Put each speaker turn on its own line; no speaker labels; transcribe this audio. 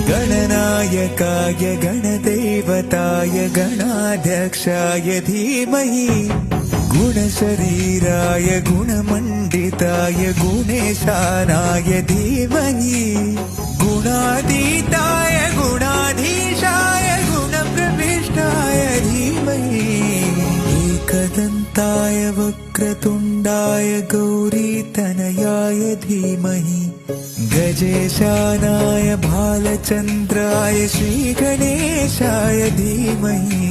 गणनायकाय गणदेवताय गणाध्यक्षाय धीमहि गुणशरीराय गुणमण्डिताय गुणेशानाय धीमहि गुणातीताय गुणाधीशाय गुणप्रविष्टाय धीमहि एकदन्ताय वक्रतुण्डाय गौरीतनयाय धीमहि गजेशानाय भालचन्द्राय श्रीगणेशाय धीमहि